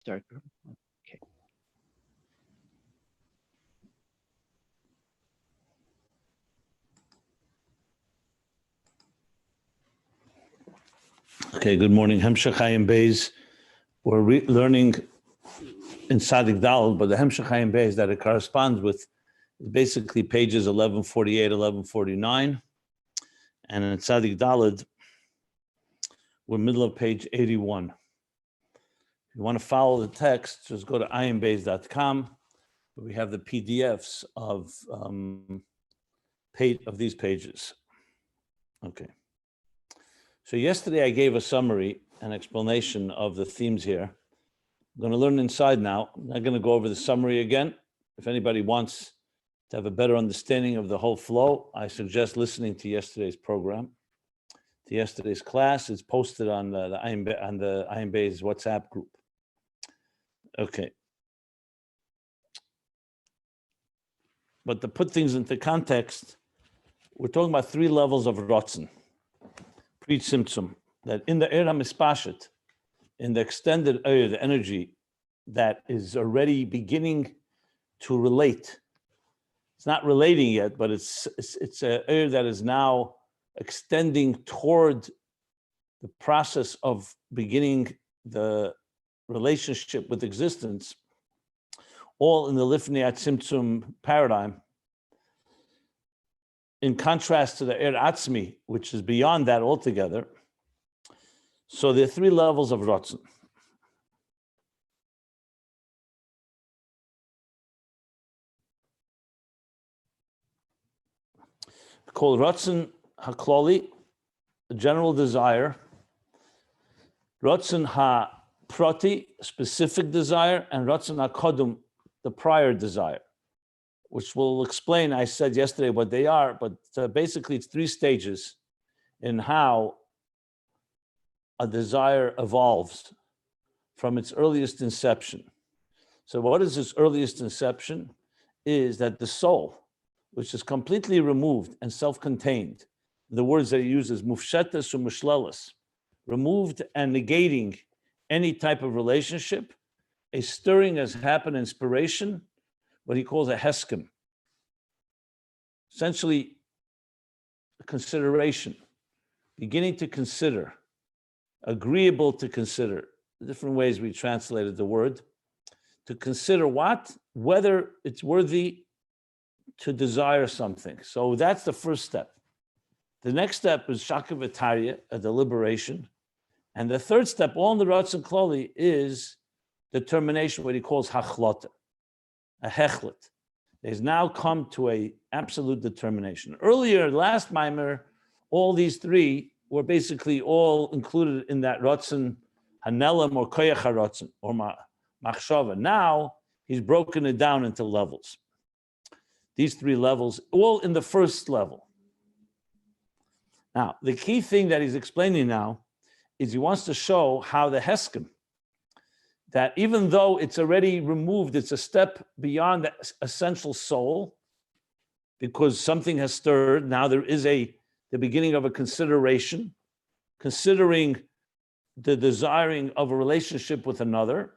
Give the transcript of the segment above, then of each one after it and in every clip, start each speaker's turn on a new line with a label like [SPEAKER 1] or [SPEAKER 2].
[SPEAKER 1] Start. Okay.
[SPEAKER 2] Okay, good morning. Hemshech Ayin Beis. We're learning in Sadik Dal, but the Hemshech Ayin Beis that it corresponds with is basically pages 1148, 1149. And in Sadik Dalad, we're middle of page 81. If you want to follow the text, just go to ayinbeis.com. We have the PDFs of these pages. Okay. So yesterday I gave a summary, an explanation of the themes here. I'm going to learn inside now. I'm not going to go over the summary again. If anybody wants to have a better understanding of the whole flow, I suggest listening to yesterday's program, to yesterday's class. It's posted on the Ayin Beis WhatsApp group. Okay. But to put things into context, we're talking about 3 levels of Ratzon, pre-Tzimtzum, that in the Eir HaMispashet, in the extended Eir, the energy that is already beginning to relate. It's not relating yet, but it's an Eir that is now extending toward the process of beginning the relationship with existence, all in the Lifnei Tzimtzum paradigm, in contrast to the Er Atzmi, which is beyond that altogether. So there are 3 levels of Ratzon. Called Ratzon HaKloli, the general desire, Ratzon HaPrati, specific desire, and Ratzon HaKodum, the prior desire, which we'll explain. I said yesterday what they are, but basically it's 3 stages in how a desire evolves from its earliest inception. So what is this earliest inception? Is that the soul, which is completely removed and self-contained, the words that he uses, mufshetes u'mushleles, removed and negating any type of relationship, a stirring has happened, inspiration, what he calls a heskim. Essentially, a consideration, beginning to consider, agreeable to consider, different ways we translated the word, to consider what? Whether it's worthy to desire something. So that's the first step. The next step is shaka v'tarya, a deliberation. And the third step, all in the Ratzon Kloli, is determination, what he calls hachlata, a hechlet. He's now come to a absolute determination. Earlier, last Maimer, all these 3 were basically all included in that Ratzon Hanelam or Koyach HaRatzon or Machshava. Now, he's broken it down into levels. These 3 levels, all in the first level. Now, the key thing that he's explaining now is he wants to show how the Heskim, that even though it's already removed, it's a step beyond the essential soul, because something has stirred. Now there is the beginning of a consideration, considering the desiring of a relationship with another.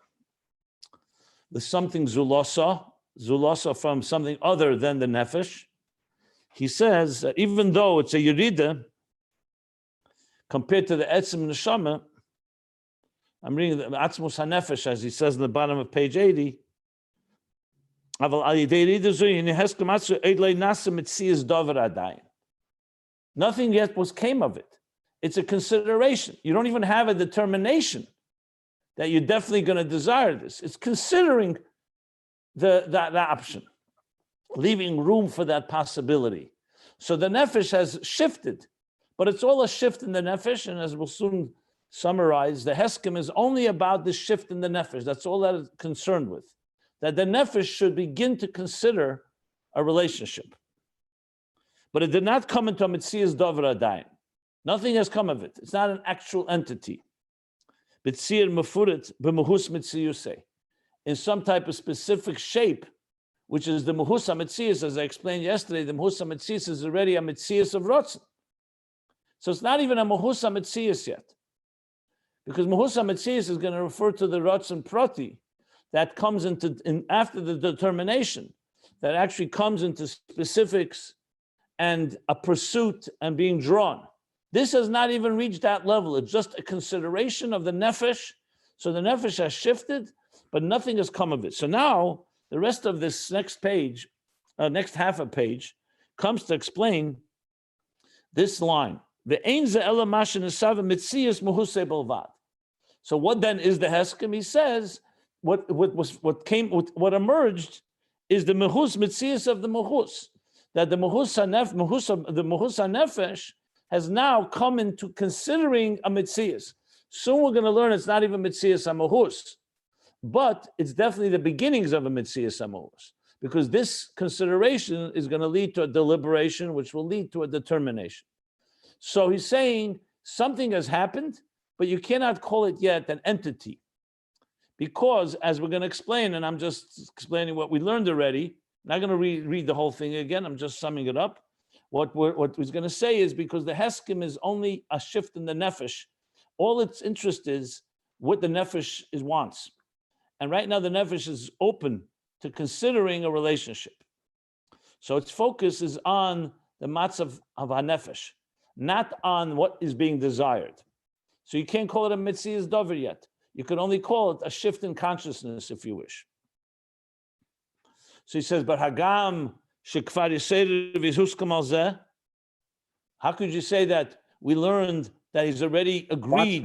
[SPEAKER 2] There's something zulasa from something other than the nefesh. He says that even though it's a yerida, compared to the etzim neshama, I'm reading the Atzmus HaNefesh, as he says in the bottom of page 80. Nothing yet came of it. It's a consideration. You don't even have a determination that you're definitely going to desire this. It's considering that option, leaving room for that possibility. So the nefesh has shifted, but it's all a shift in the nefesh, and as we'll soon summarize, the Heskim is only about this shift in the nefesh. That's all that it's concerned with. That the nefesh should begin to consider a relationship. But it did not come into a mitzias dover adayin. Nothing has come of it. It's not an actual entity. B'tzir mefuret b'mehus mitziyusei. In some type of specific shape, which is the mehus ha-mitzias, as I explained yesterday, the mehus ha-mitzias is already a mitzias of Ratzon. So it's not even a mehus ha-mitzias yet. because Mehusa Metzias is going to refer to the Ratzon Prati that comes after the determination, that actually comes into specifics and a pursuit and being drawn. This has not even reached that level. It's just a consideration of the nefesh. So the nefesh has shifted, but nothing has come of it. So now the rest of this next page, next half a page, comes to explain this line. So what then is the heskim? He says what emerged is the mehus mitzias of the mehus, that the mehus nefesh has now come into considering a mitzias. Soon we're going to learn it's not even mitzias amahus, but it's definitely the beginnings of a mitzias amahus, because this consideration is going to lead to a deliberation, which will lead to a determination. So he's saying something has happened, but you cannot call it yet an entity, because as we're going to explain, and I'm just explaining what we learned already, I'm not going to read the whole thing again, I'm just summing it up. What he's going to say is because the heskim is only a shift in the nefesh. All its interest is what the nefesh wants. And right now the nefesh is open to considering a relationship. So its focus is on the matzav of ha-nefesh, not on what is being desired. So you can't call it a mitzias dover yet. You can only call it a shift in consciousness, if you wish. So he says, but hagam shekvar yiseder v'huskam al zeh. How could you say that we learned that he's already agreed?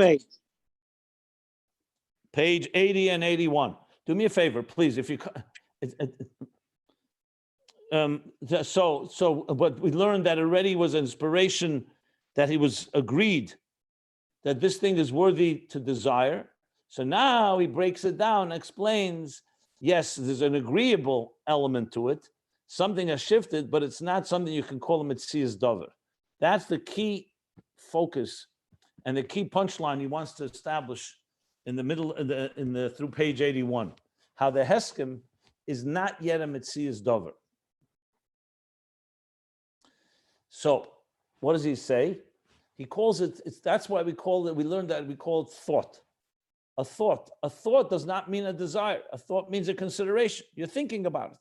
[SPEAKER 2] Page 80 and 81. Do me a favor, please. If you, so what we learned that already was inspiration, that he was agreed that this thing is worthy to desire. So now he breaks it down, explains, yes, there's an agreeable element to it. Something has shifted, but it's not something you can call a mitzias dover. That's the key focus and the key punchline he wants to establish in the middle, through page 81, how the heskim is not yet a mitzias dover. So what does he say? He calls it, that's why we learned that we call it thought. A thought. A thought does not mean a desire. A thought means a consideration. You're thinking about it.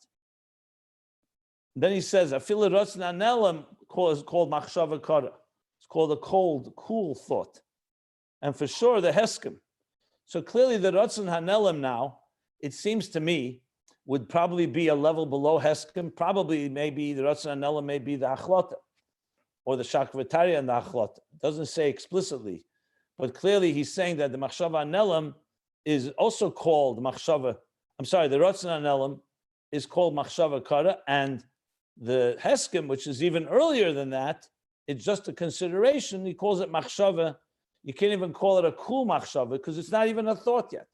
[SPEAKER 2] Then he says, "Afilu ratzon hanelam" is called machshava kara. It's called a cold, cool thought. And for sure, the heskim. So clearly, the ratzon hanelam now, it seems to me, would probably be a level below heskim. Probably, maybe the ratzon hanelam may be the achlata, or the shakvatari and the achlata. It doesn't say explicitly, but clearly he's saying that the machshava hanelam is also called machshava. I'm sorry, the ratzon hanelam is called machshava kara, and the heskim, which is even earlier than that, it's just a consideration. He calls it machshava. You can't even call it a cool machshava because it's not even a thought yet.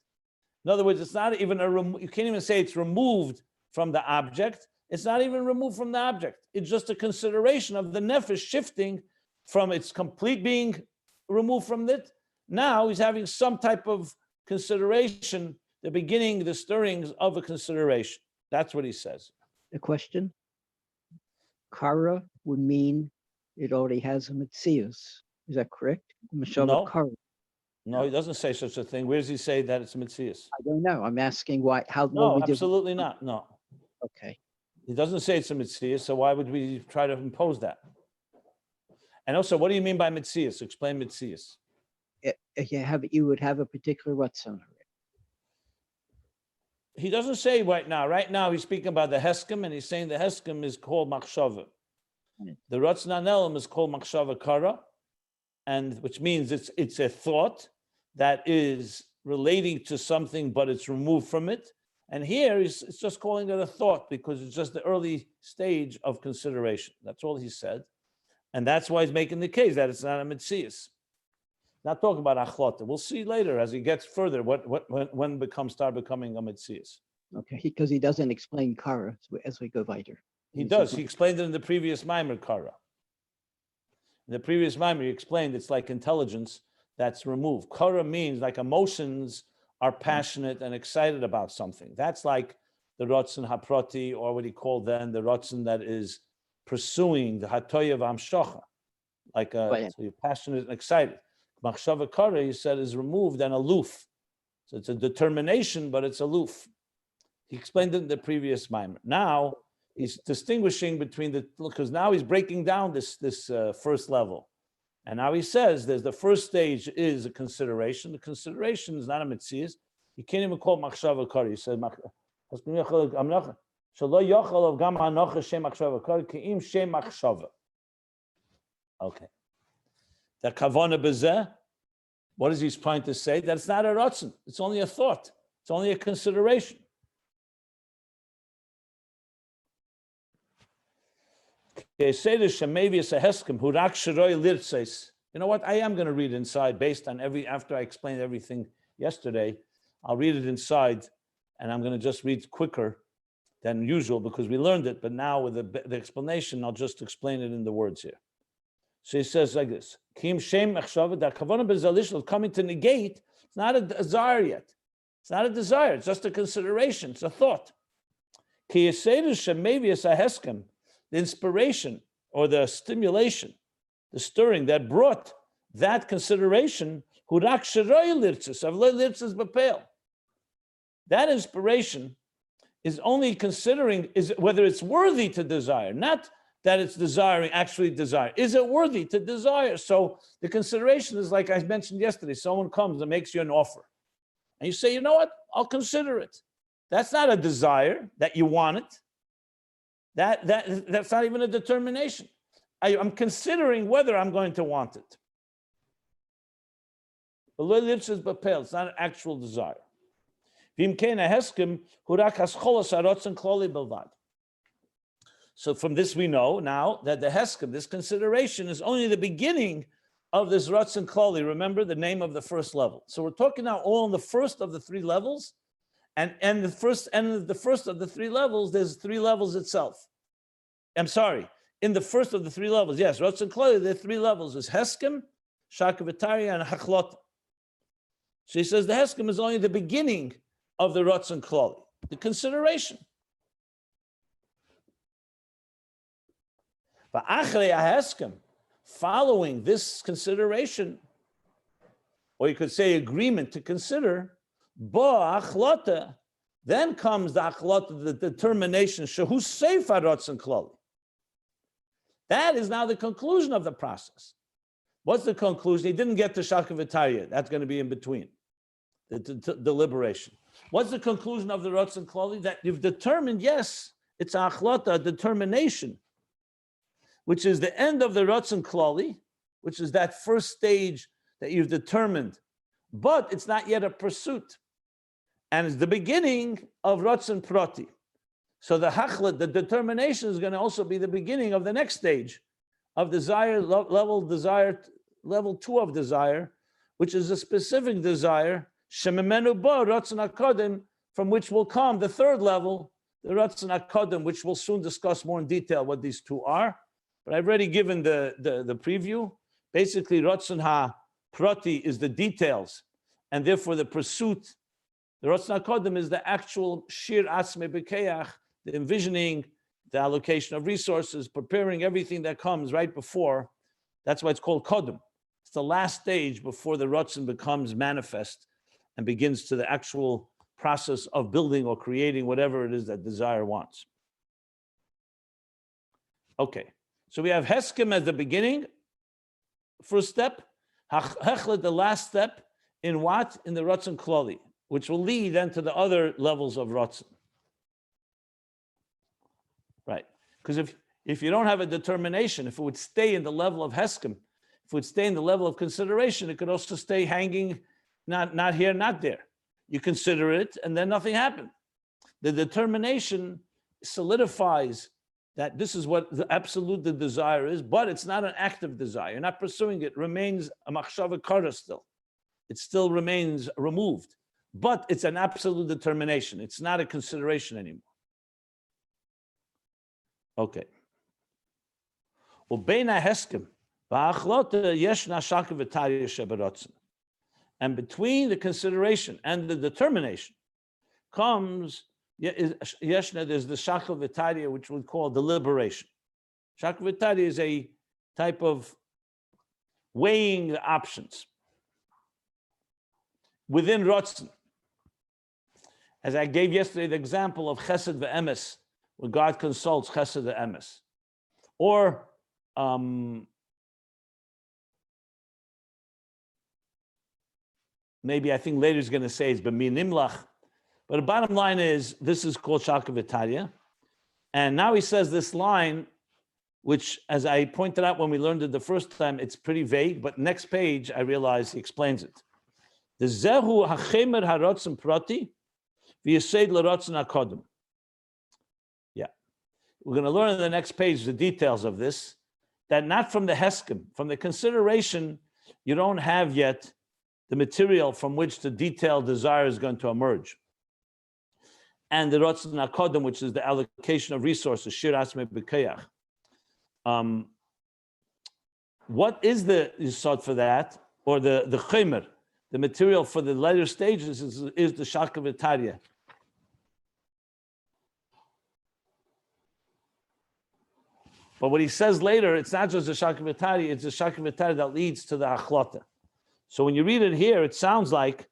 [SPEAKER 2] In other words, it's not even you can't even say it's removed from the object. It's not even removed from the object. It's just a consideration of the nefesh shifting from its complete being removed from it. Now he's having some type of consideration, the beginning, the stirrings of a consideration. That's what he says.
[SPEAKER 1] A question. Kara would mean it already has a mitzias. Is that correct?
[SPEAKER 2] No.
[SPEAKER 1] Kara.
[SPEAKER 2] No, he doesn't say such a thing. Where does he say that it's mitzias?
[SPEAKER 1] I don't know. I'm asking why. How?
[SPEAKER 2] No, absolutely not. No.
[SPEAKER 1] Okay.
[SPEAKER 2] He doesn't say it's a mitzias, so why would we try to impose that? And also, what do you mean by mitzias? Explain mitzias.
[SPEAKER 1] You would have a particular ratzon.
[SPEAKER 2] He doesn't say right now. Right now, he's speaking about the heskim, and he's saying the heskim is called machshava. The ratzon hanelam is called machshava kara, and which means it's a thought that is relating to something, but it's removed from it. And here it's just calling it a thought because it's just the early stage of consideration. That's all he said, and that's why he's making the case that it's not a mitzias. Not talking about achlata. We'll see later as he gets further when start becoming a mitzias.
[SPEAKER 1] Okay, because he doesn't explain kara as we go weiter.
[SPEAKER 2] He does. He explained it in the previous Maimer kara. In the previous Maimer, he explained it's like intelligence that's removed. Kara means like emotions are passionate and excited about something. That's like the ratzon haprati, or what he called then the ratzon that is pursuing the hatoya v'amshocha. So you're passionate and excited. Machshava kara, he said, is removed and aloof. So it's a determination, but it's aloof. He explained it in the previous mimer. Now he's distinguishing between because now he's breaking down this first level. And now he says there's the first stage is a consideration. The consideration is not a mitzias. You can't even call it machshava kara. He said, okay. The kavana bezeh, what is he trying to say? That it's not a ratzon. It's only a thought. It's only a consideration. You know what? I am going to read inside based on after I explained everything yesterday. I'll read it inside, and I'm going to just read quicker than usual because we learned it. But now with the explanation, I'll just explain it in the words here. So he says like this: Kim Shem Achshava, that Kavanah Bezalishal coming to negate. It's not a desire yet. It's not a desire. It's just a consideration. It's a thought. Ki Yeseidu Shemevius Aheskem, the inspiration or the stimulation, the stirring that brought that consideration. Hurak Sheroy Lirtzis Avlei Lirtzis Bapel. That inspiration is only considering whether it's worthy to desire, not that it's desiring, actually desire. Is it worthy to desire? So the consideration is like I mentioned yesterday, someone comes and makes you an offer. And you say, you know what, I'll consider it. That's not a desire that you want it. That's not even a determination. I'm considering whether I'm going to want it. It's not an actual desire. So from this we know now that the heskem, this consideration, is only the beginning of this ratzon klali. Remember the name of the first level. So we're talking now all in the first of the three levels, and the first of the three levels, there's three levels itself. I'm sorry, in the first of the three levels, yes, ratzon klali, there are three levels: is heskem, shakavitaria, and hachlota. So he says the heskem is only the beginning of the ratzon klali, the consideration. But achrei haheskem, following this consideration, or you could say agreement to consider, bo achlota, then comes the achlota, the determination, shehu seifar ratzon klali. That is now the conclusion of the process. What's the conclusion? He didn't get to shakavitaria. That's going to be in between, the deliberation. What's the conclusion of the ratzon klali? That you've determined, yes, it's achlota, a determination, which is the end of the ratzon klali, which is that first stage that you've determined, but it's not yet a pursuit, and it's the beginning of ratzon prati. So the hachlat, the determination, is going to also be the beginning of the next stage of desire, level 2 of desire, which is a specific desire, shememenu ba ratzon hakodim, from which will come the third level, the ratzon hakodim, which we'll soon discuss more in detail what these two are. But I've already given the preview. Basically, ratzon ha-prati is the details, and therefore the pursuit. The ratzon hakodim is the actual shir atzmei b'keach, the envisioning, the allocation of resources, preparing everything that comes right before. That's why it's called kodem. It's the last stage before the ratzon becomes manifest and begins to the actual process of building or creating whatever it is that desire wants. Okay, so we have heskem as the beginning, first step, hechlet, the last step, in what? In the ratzon klali, which will lead then to the other levels of ratzon. Right, because if you don't have a determination, if it would stay in the level of heskem, if it would stay in the level of consideration, it could also stay hanging, not here, not there. You consider it, and then nothing happened. The determination solidifies that this is what the absolute the desire is, but it's not an active desire. You're not pursuing it. It remains a machshava kara still. It still remains removed, but it's an absolute determination. It's not a consideration anymore. Okay. And between the consideration and the determination comes Yeshna, there's the shakal v'tarya, which we call deliberation. Shakal v'tarya is a type of weighing the options. within Ratzon. As I gave yesterday the example of Chesed ve'emes, when God consults Chesed ve'emes. Or maybe I think later he's going to say it's b'min nimlach. But the bottom line is, this is called Shaka v'Tarya. And now he says this line, which, as I pointed out when we learned it the first time, it's pretty vague, but next page, I realize he explains it. The Zehu hachemer harotzen prati v'yesed l'rotzen hakodem. Yeah. We're going to learn in the next page the details of this, that not from the heskim, from the consideration, you don't have yet the material from which the detailed desire is going to emerge. And the rotzen hakodem, which is the allocation of resources, shir asme b'kayach. What is the yisod for that, or the chemer, the material for the later stages is the Shaka v'Tarya. But what he says later, it's not just the Shaka v'Tarya, it's the Shaka v'Tarya that leads to the Achlota. So when you read it here, it sounds like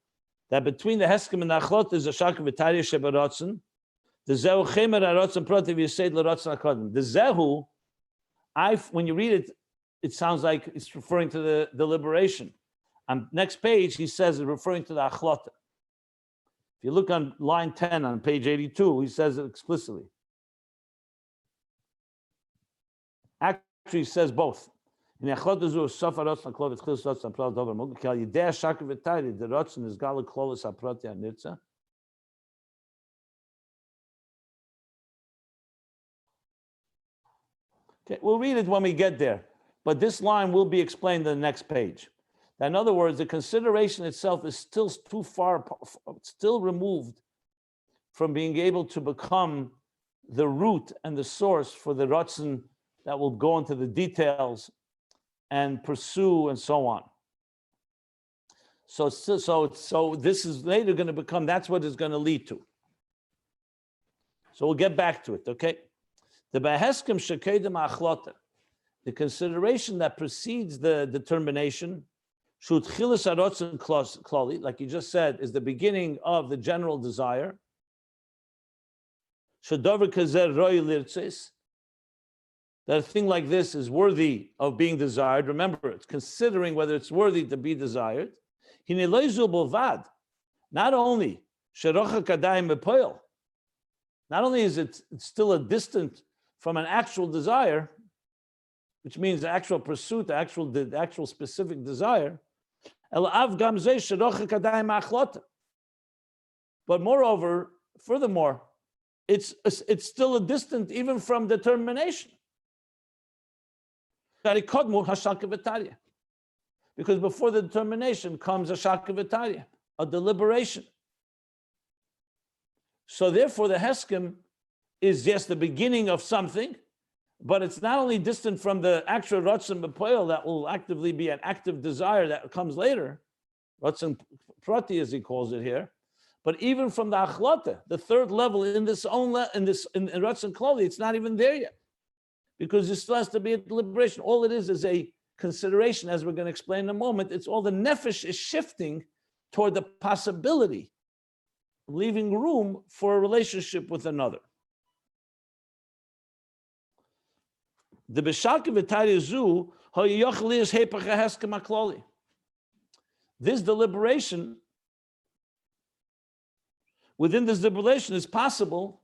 [SPEAKER 2] that between the Heskim and the Achlota is the Shaka v'Tarya sheberotzen, the Zehu chemer harotzen prati v'yesed l'rotzen hakodem. The Zehu, when you read it, it sounds like it's referring to the deliberation. On next page, he says it's referring to the achlota. If you look on line 10 on page 82, he says it explicitly. Actually, he says both. In the achlota zu sofa rotzen klov etchil rotzen prot dover mug kal yidei shaka v'Tarya the rotzen is gal klolos aproti anitza. Okay, we'll read it when we get there, but this line will be explained in the next page. In other words, the consideration itself is still too far, still removed from being able to become the root and the source for the rotzen that will go into the details and pursue and so on. So this is later going to become, that's what it's going to lead to. So we'll get back to it, okay? The beheskim shekedem achlota, the consideration that precedes the determination, shutchilas harotzen klali, like you just said, is the beginning of the general desire. Shadover kazer roy lirtzis, that a thing like this is worthy of being desired. Remember, it's considering whether it's worthy to be desired. Not only not only is it still a distant from an actual desire, which means the actual pursuit, the actual specific desire. But moreover, furthermore, it's still a distant even from determination. Because before the determination comes a Shaka v'Tarya, a deliberation. So therefore the Heskim is yes the beginning of something, but it's not only distant from the actual Ratzon B'Poel that will actively be an active desire that comes later, Ratzon Prati as he calls it here, but even from the Achlata, the third level in this own in Ratzon Klali, it's not even there yet, because there still has to be a deliberation. All it is a consideration, as we're going to explain in a moment. It's all the nefesh is shifting toward the possibility, leaving room for a relationship with another. The b'shaka v'Tarya zu ha'yochli is hepach ha'heskem ha'klali. This deliberation, within this deliberation, is possible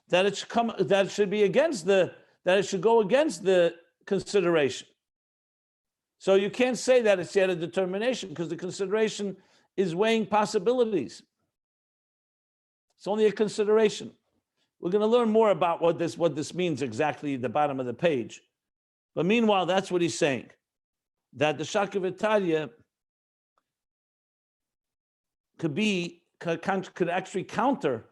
[SPEAKER 2] that it should come, that it should be against that it should go against the consideration. So you can't say that it's yet a determination because the consideration is weighing possibilities. It's only a consideration. We're going to learn more about what this means exactly at the bottom of the page. But meanwhile, that's what he's saying. That the Shaka v'Tarya could actually counter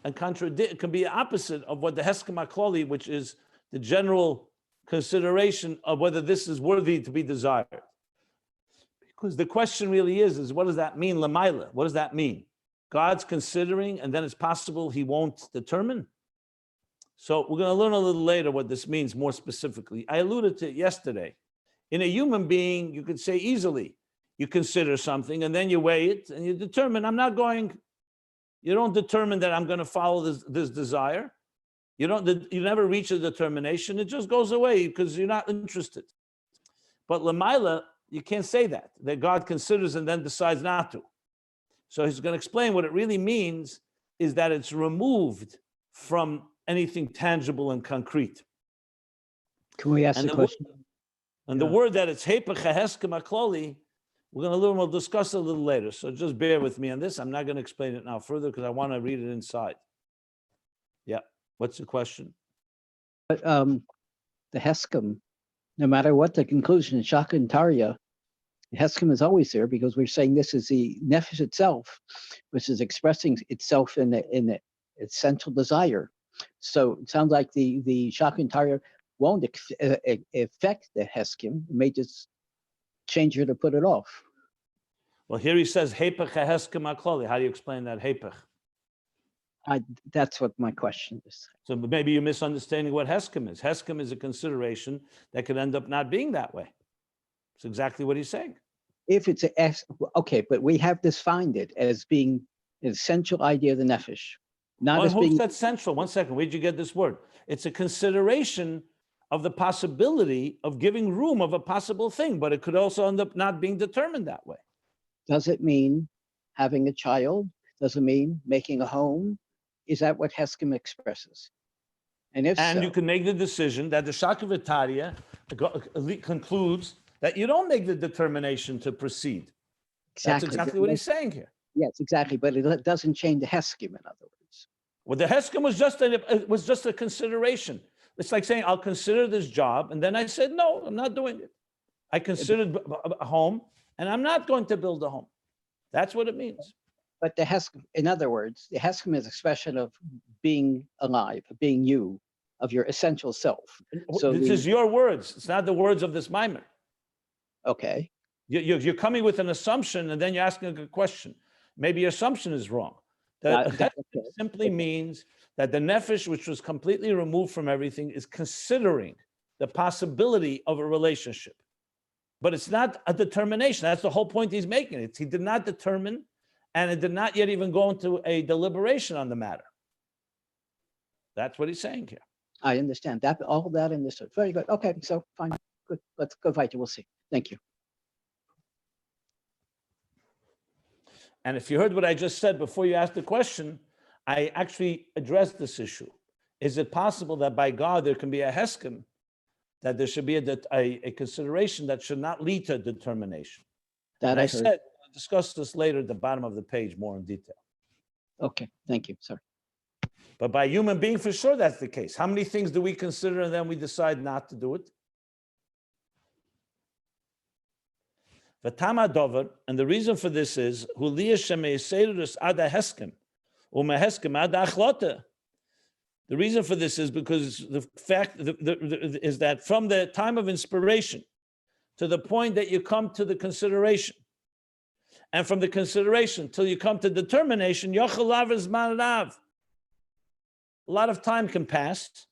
[SPEAKER 2] and contradict, can be opposite of what the Heskem HaKlali, which is the general consideration of whether this is worthy to be desired. Because the question really is what does that mean, Lamaila? What does that mean? God's considering, and then it's possible he won't determine. So we're going to learn a little later what this means more specifically. I alluded to it yesterday. In a human being, you could say easily, you consider something, and then you weigh it, and you determine, you don't determine that I'm going to follow this desire. You never reach a determination. It just goes away because you're not interested. But Lamaila, you can't say that God considers and then decides not to. So he's going to explain what it really means is that it's removed from anything tangible and concrete.
[SPEAKER 1] Can we ask the question?
[SPEAKER 2] The word that it's hepech haheskem hakloli, we'll discuss it a little later. So just bear with me on this. I'm not going to explain it now further because I want to read it inside. Yeah. What's the question?
[SPEAKER 1] But the heskem, no matter what the conclusion in Shaka and Tarya, heskem is always there because we're saying this is the nefesh itself, which is expressing itself in the essential desire. So it sounds like the Shaka and Tarya won't affect the heskem. It may just change it or put it off.
[SPEAKER 2] Well, here he says hepech haheskem hakloli. How do you explain that hepech?
[SPEAKER 1] That's what my question is.
[SPEAKER 2] So maybe you're misunderstanding what heskem is. Heskem is a consideration that could end up not being that way. It's exactly what he's saying.
[SPEAKER 1] If it's okay, but we have defined it as being an essential idea of the nefesh, not as being.
[SPEAKER 2] That's central. 1 second. Where'd you get this word? It's a consideration of the possibility of giving room of a possible thing, but it could also end up not being determined that way.
[SPEAKER 1] Does it mean having a child? Does it mean making a home? Is that what heskem expresses? And if so,
[SPEAKER 2] you can make the decision that the Shaka V'Tarya concludes that you don't make the determination to proceed. That's exactly what he's saying here.
[SPEAKER 1] Yes, exactly. But it doesn't change the heskem, in other words.
[SPEAKER 2] Well, the heskem was just a consideration. It's like saying, I'll consider this job. And then I said, no, I'm not doing it. I considered a home, and I'm not going to build a home. That's what it means.
[SPEAKER 1] But the heskem, in other words, the heskem is an expression of being alive, being you, of your essential self. So
[SPEAKER 2] this is your words. It's not the words of this mimer.
[SPEAKER 1] Okay.
[SPEAKER 2] You're coming with an assumption, and then you're asking a question. Maybe your assumption is wrong. That simply means that the nefesh, which was completely removed from everything, is considering the possibility of a relationship. But it's not a determination. That's the whole point he's making. He did not determine, and it did not yet even go into a deliberation on the matter. That's what he's saying here.
[SPEAKER 1] I understand that. All of that understood. Very good. Okay, so fine. Good. Let's go weiter. We'll see. Thank you.
[SPEAKER 2] And if you heard what I just said before you asked the question, I actually addressed this issue. Is it possible that by God there can be a heskem, that there should be a consideration that should not lead to determination?
[SPEAKER 1] That I said,
[SPEAKER 2] I'll discuss this later at the bottom of the page more in detail.
[SPEAKER 1] Okay, thank you. Sorry.
[SPEAKER 2] But by human being, for sure, that's the case. How many things do we consider and then we decide not to do it? V'tama dover, and the reason for this is the reason for this is because the fact is that from the time of inspiration to the point that you come to the consideration, and from the consideration till you come to determination, a lot of time can pass.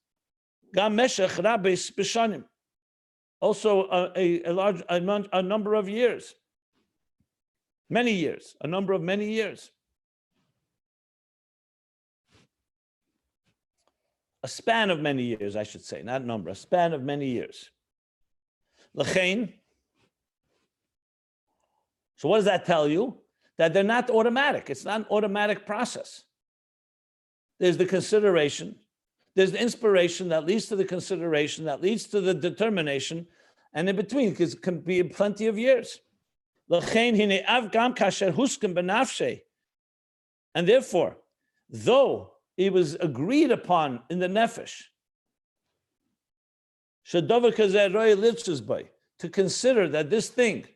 [SPEAKER 2] Also, a number of years, many years, a number of many years. A span of many years, I should say, not number, a span of many years. L'chein. So what does that tell you? That they're not automatic. It's not an automatic process. There's the consideration. There's the inspiration that leads to the consideration, that leads to the determination, and in between, because it can be plenty of years. And therefore, though it was agreed upon in the nefesh, to consider that this thing,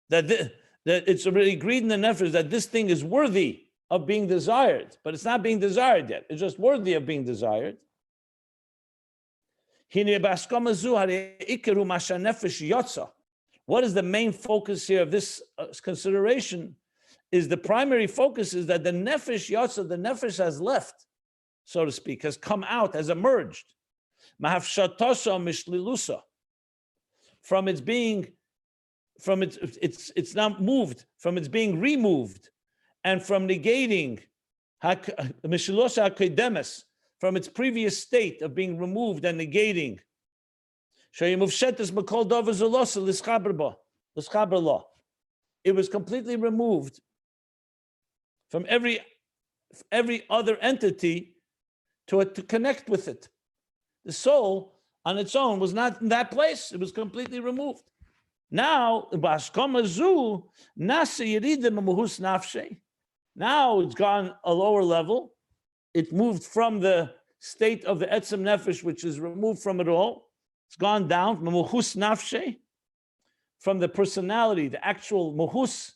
[SPEAKER 2] that it's already agreed in the nefesh that this thing is worthy of being desired, but it's not being desired yet. It's just worthy of being desired. What is the main focus here of this consideration? Is the primary focus is that the nefesh yotza, the nefesh has left, so to speak, has come out, has emerged. From its being from it's now moved from its being removed, and from negating from its previous state of being removed and negating. It was completely removed from every other entity to connect with it. The soul on its own was not in that place. It was completely removed. Now, now it's gone a lower level. It moved from the state of the etzem nefesh, which is removed from it all. It's gone down from the personality, the actual muhus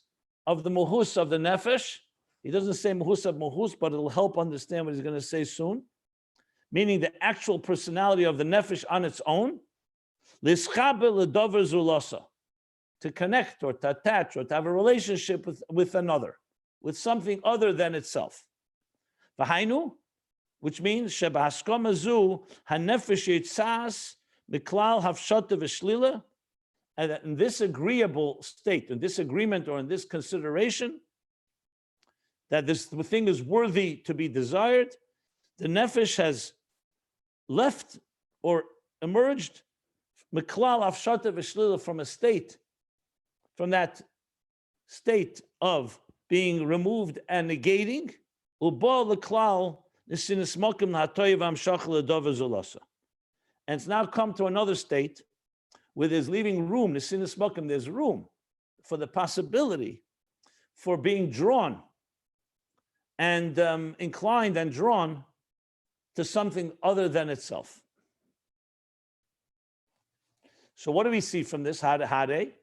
[SPEAKER 2] of the nefesh. He doesn't say muhus of muhus, but it'll help understand what he's going to say soon. Meaning the actual personality of the nefesh on its own. To connect or to attach or to have a relationship with another, with something other than itself. V'hainu, which means shebahaskama zu hanefesh yitzas miklal hafshata v'shlila, and that in this agreeable state, in this agreement or in this consideration, that this thing is worthy to be desired, the nefesh has left or emerged miklal hafshata v'shlila, from a state, from that state of being removed and negating, and it's now come to another state where there's leaving room, there's room for the possibility for being drawn and inclined and drawn to something other than itself. So what do we see from this? Hade?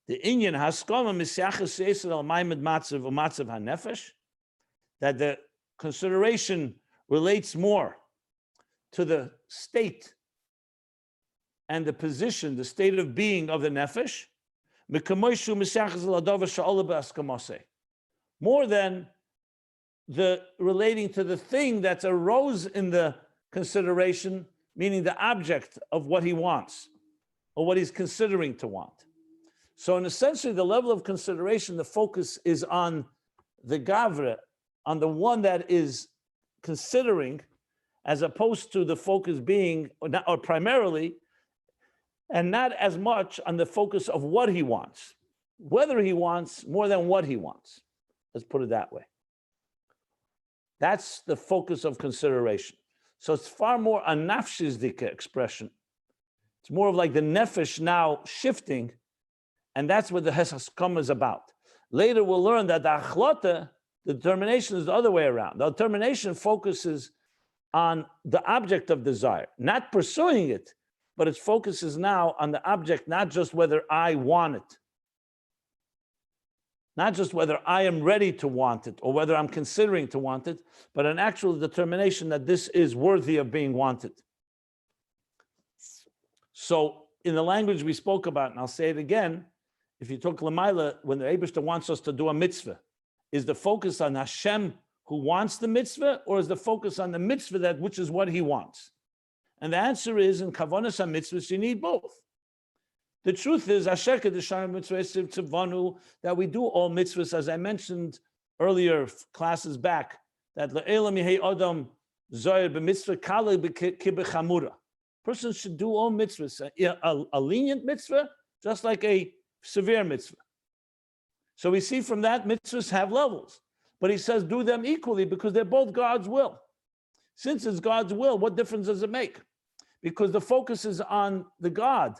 [SPEAKER 2] The inyan haskama misyachas yesel al maimed matzav umatzav hanefesh, that the consideration relates more to the state and the position, the state of being of the nefesh, more than the relating to the thing that arose in the consideration, meaning the object of what he wants or what he's considering to want. So in essentially the level of consideration, the focus is on the gavra, on the one that is considering, as opposed to the focus being, or primarily, and not as much on the focus of what he wants, whether he wants more than what he wants. Let's put it that way. That's the focus of consideration. So it's far more a nafshizdika expression. It's more of like the nefesh now shifting. And that's what the Haskama is about. Later we'll learn that the achlata, the determination, is the other way around. The determination focuses on the object of desire, not pursuing it, but its focus is now on the object, not just whether I want it, not just whether I am ready to want it or whether I'm considering to want it, but an actual determination that this is worthy of being wanted. So in the language we spoke about, and I'll say it again, if you talk Lamaila, when the Eibishter wants us to do a mitzvah, is the focus on Hashem who wants the mitzvah, or is the focus on the mitzvah that which is what he wants? And the answer is, in Kavanas HaMitzvahs, you need both. The truth is, that we do all mitzvahs, as I mentioned earlier, classes back, that person should do all mitzvahs, a lenient mitzvah, just like a severe mitzvah. So we see from that mitzvahs have levels, but he says do them equally because they're both God's will. Since it's God's will, what difference does it make? Because the focus is on the God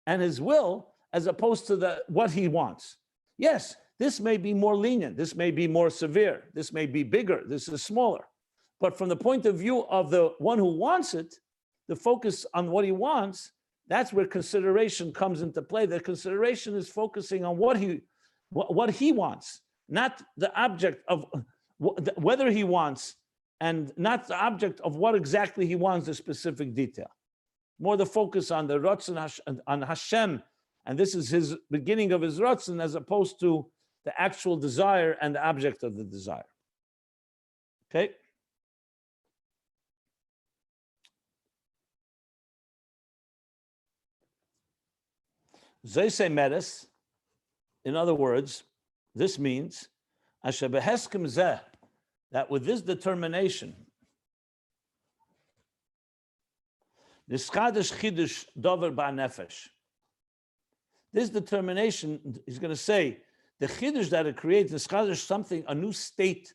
[SPEAKER 2] and his will as opposed to what he wants. Yes, this may be more lenient, this may be more severe, this may be bigger, this is smaller. But from the point of view of the one who wants it, the focus on what he wants, that's where consideration comes into play. The consideration is focusing on what he wants, not the object of whether he wants, and not the object of what exactly he wants, the specific detail. More the focus on the Ratzon, on Hashem, and this is his beginning of his Ratzon, as opposed to the actual desire and the object of the desire. Okay? Zeise Medes, In other words, this means asher beheskem zeh, that with this determination, nischadish chidush dover ba nefesh. This determination, he's going to say, the chidush that it creates, nischadish something, a new state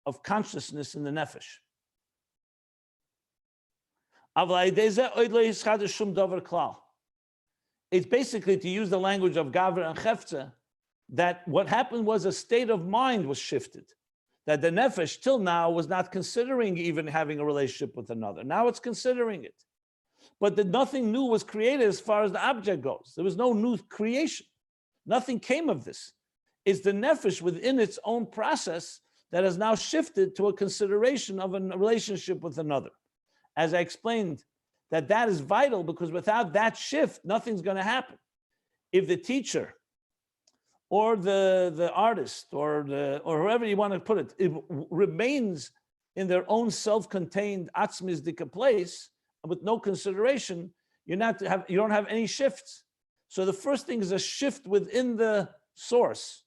[SPEAKER 2] of consciousness in the nefesh. It's basically, to use the language of Gavra and Chefza, that what happened was a state of mind was shifted. That the nefesh till now was not considering even having a relationship with another. Now it's considering it. But that nothing new was created as far as the object goes. There was no new creation. Nothing came of this. It's the nefesh within its own process that has now shifted to a consideration of a relationship with another. As I explained, that is vital, because without that shift, nothing's going to happen. If the teacher or the artist or whoever you want to put it remains in their own self-contained atzmizdika place with no consideration, you don't have any shifts. So the first thing is a shift within the source,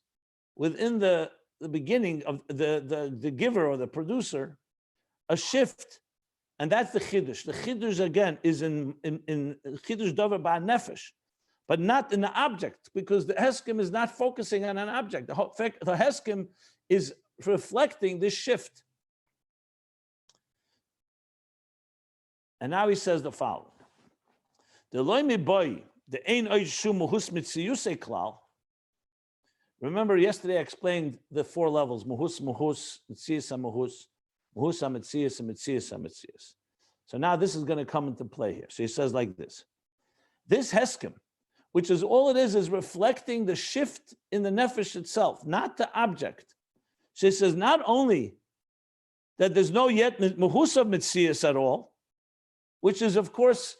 [SPEAKER 2] within the beginning of the giver or the producer, a shift. And that's the chiddush. The chiddush, again, is in chiddush davar ba nefesh, but not in the object, because the heskim is not focusing on an object. The heskim is reflecting this shift. And now he says the following: the loimi boy, the ein oid shum muhus mitziyuse klal. Remember, yesterday I explained the four levels: muhus, mitziyus, muhus, muhus, mitziyus, and mitziyus, mitziyus. So now this is going to come into play here. So he says like this: this heskim, which is all it is reflecting the shift in the nefesh itself, not the object. So he says not only that there's no yet muhus of mitziyus at all, which is, of course,